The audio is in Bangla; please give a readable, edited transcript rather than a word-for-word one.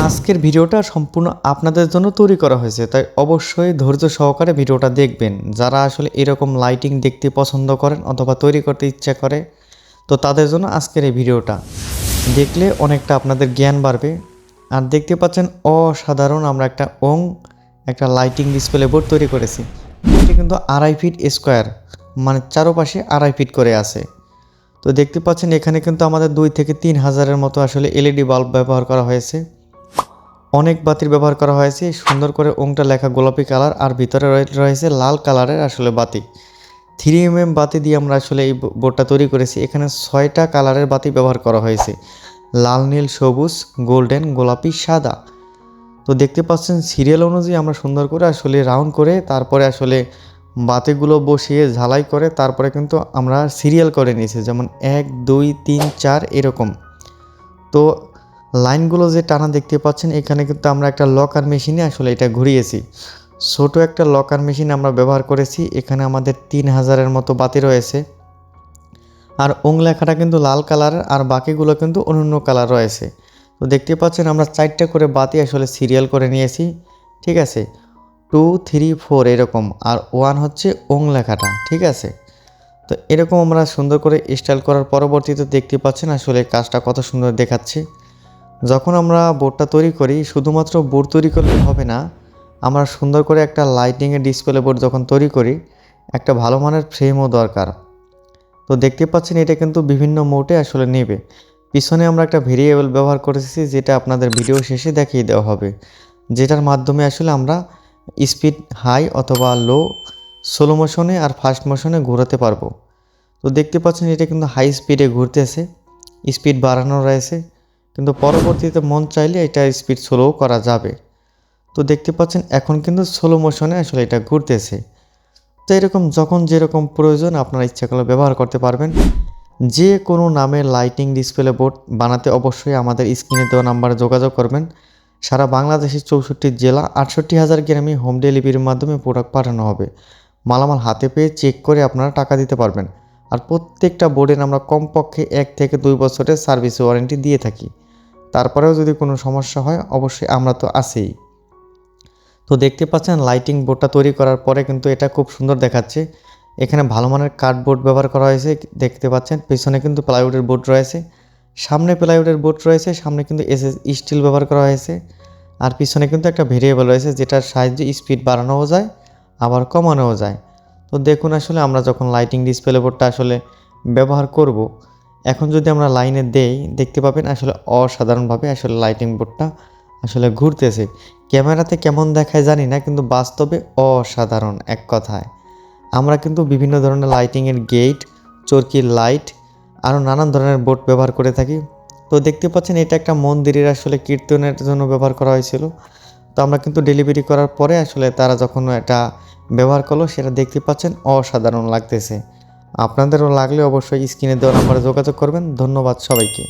আজকের ভিডিওটা সম্পূর্ণ আপনাদের জন্য তৈরি করা হয়েছে, তাই অবশ্যই ধৈর্য সহকারে ভিডিওটা দেখবেন। যারা আসলে এরকম লাইটিং দেখতে পছন্দ করেন অথবা তৈরি করতে ইচ্ছা করে, তো তাদের জন্য আজকের এই ভিডিওটা দেখলে অনেকটা আপনাদের জ্ঞান বাড়বে। আর দেখতে পাচ্ছেন অসাধারণ আমরা একটা লাইটিং ডিসপ্লে বোর্ড তৈরি করেছি। এটি কিন্তু 2.5 ফিট স্কোয়ার, মানে চারপাশে 2.5 ফিট করে আছে। তো দেখতে পাচ্ছেন এখানে কিন্তু আমাদের 2 থেকে 3 হাজারের মতো আসলে এলইডি বাল্ব ব্যবহার করা হয়েছে। অনেক বাতির ব্যবহার করা হয়েছে, সুন্দর করে ওংটা লেখা গোলাপি কালার, আর ভিতরে রয়েছে লাল কালারের আসলে বাতি। 3mm বাতি দিয়ে আমরা আসলে এই বোর্ডটা তৈরি করেছি। এখানে 6টা কালারের বাতি ব্যবহার করা হয়েছে, লাল, নীল, সবুজ, গোল্ডেন, গোলাপি, সাদা। তো দেখতে পাচ্ছেন সিরিয়াল অনুযায়ী আমরা সুন্দর করে আসলে রাউন্ড করে তারপরে আসলে বাতিগুলো বসিয়ে ঝালাই করে তারপরে কিন্তু আমরা সিরিয়াল করে নিয়েছি, যেমন 1 2 3 4 এরকম। তো লাইনগুলো যে টানা দেখতে পাচ্ছেন, এখানে কিন্তু আমরা একটা লকার মেশিনে আসলে এটা ঘুরিয়েছি। ছোট একটা লকার মেশিন আমরা ব্যবহার করেছি। এখানে আমাদের 3000-এর মতো বাতি রয়েছে, আর ওং লেখাটা কিন্তু লাল কালারের, আর বাকিগুলো কিন্তু অন্য কালার রয়েছে। তো দেখতে পাচ্ছেন আমরা 4টা করে বাতি আসলে সিরিয়াল করে নিয়েছি, ঠিক আছে। 2 3 4 এরকম, আর 1 হচ্ছে ওং লেখাটা, ঠিক আছে। তো এরকম আমরা সুন্দর করে স্টাইল করার পরবর্তীতে দেখতে পাচ্ছেন আসলে কাজটা কত সুন্দর দেখাচ্ছে। যখন আমরা বোর্ডটা তৈরি করি, শুধুমাত্র বোর্ড তৈরি করলে হবে না, আমরা সুন্দর করে একটা লাইটিংয়ের ডিসপ্লে বোর্ড যখন তৈরি করি, একটা ভালো মানের ফ্রেমও দরকার। তো দেখতে পাচ্ছেন এটা কিন্তু বিভিন্ন মোডে আসলে নেবে। পিছনে আমরা একটা ভেরিয়েবল ব্যবহার করেছি, যেটা আপনাদের ভিডিও শেষে দেখিয়ে দেওয়া হবে, যেটার মাধ্যমে আসলে আমরা স্পিড হাই অথবা লো, স্লো মোশনে আর ফাস্ট মোশনে ঘোরাতে পারবো। তো দেখতে পাচ্ছেন এটা কিন্তু হাই স্পিডে ঘুরতেছে, স্পিড বাড়ানো রয়েছে, কিন্তু পরবর্তীতে মন চাইলে এটা স্পিড স্লোও করা যাবে। তো দেখতে পাচ্ছেন এখন কিন্তু স্লো মোশনে আসলে এটা ঘুরতেছে। তো এরকম যখন যেরকম প্রয়োজন আপনারা ইচ্ছা করলে ব্যবহার করতে পারবেন। যে কোনো নামের লাইটিং ডিসপ্লে বোর্ড বানাতে অবশ্যই আমাদের স্ক্রিনে দেওয়া নাম্বারে যোগাযোগ করবেন। সারা বাংলাদেশের 64 জেলা 68,000 গ্রামে হোম ডেলিভারির মাধ্যমে প্রোডাক্ট পাঠানো হবে। মালামাল হাতে পেয়ে চেক করে আপনারা টাকা দিতে পারবেন। আর প্রত্যেকটা বোর্ডের আমরা কমপক্ষে 1 থেকে 2 বছরের সার্ভিস ওয়ারেন্টি দিয়ে থাকি। তারপরেও যদি কোনো সমস্যা হয় অবশ্যই আমরা তো আছেই। তো দেখতে পাচ্ছেন লাইটিং বোর্ডটা তৈরি করার পরে কিন্তু এটা খুব সুন্দর দেখাচ্ছে। এখানে ভালো মানের কার্ডবোর্ড ব্যবহার করা হয়েছে, দেখতে পাচ্ছেন। পেছনে কিন্তু প্লাইউডের বোর্ড রয়েছে, সামনে প্লাইউডের বোর্ড রয়েছে, সামনে কিন্তু এসএস স্টিল ব্যবহার করা হয়েছে। আর পিছনে কিন্তু একটা ভেরিয়েবল রয়েছে, যেটার সাহায্যে স্পিড বাড়ানোও যায় আবার কমানোও যায়। তো দেখুন আসলে আমরা যখন লাইটিং ডিসপ্লে বোর্ডটা আসলে ব্যবহার করব, এখন যদি আমরা লাইনে দেই, দেখতে পাবেন আসলে অসাধারণভাবে আসলে লাইটিং বোর্ডটা আসলে ঘুরতেছে। ক্যামেরাতে কেমন দেখায় জানি না, কিন্তু বাস্তবে অসাধারণ এক কথায়। আমরা কিন্তু বিভিন্ন ধরনের লাইটিংয়ের গেট, চরকির লাইট, আরও নানান ধরনের বোর্ড ব্যবহার করে থাকি। তো দেখতে পাচ্ছেন এটা একটা মন্দিরের আসলে কীর্তনের জন্য ব্যবহার করা হয়েছিল। তো আমরা কিন্তু ডেলিভারি করার পরে আসলে তারা যখন এটা ব্যবহার করলো, সেটা দেখতে পাচ্ছেন অসাধারণ লাগতেছে। আপনাদেরও লাগলে অবশ্যই স্ক্রিনে দেওয়া নাম্বারে যোগাযোগ করবেন। ধন্যবাদ সবাইকে।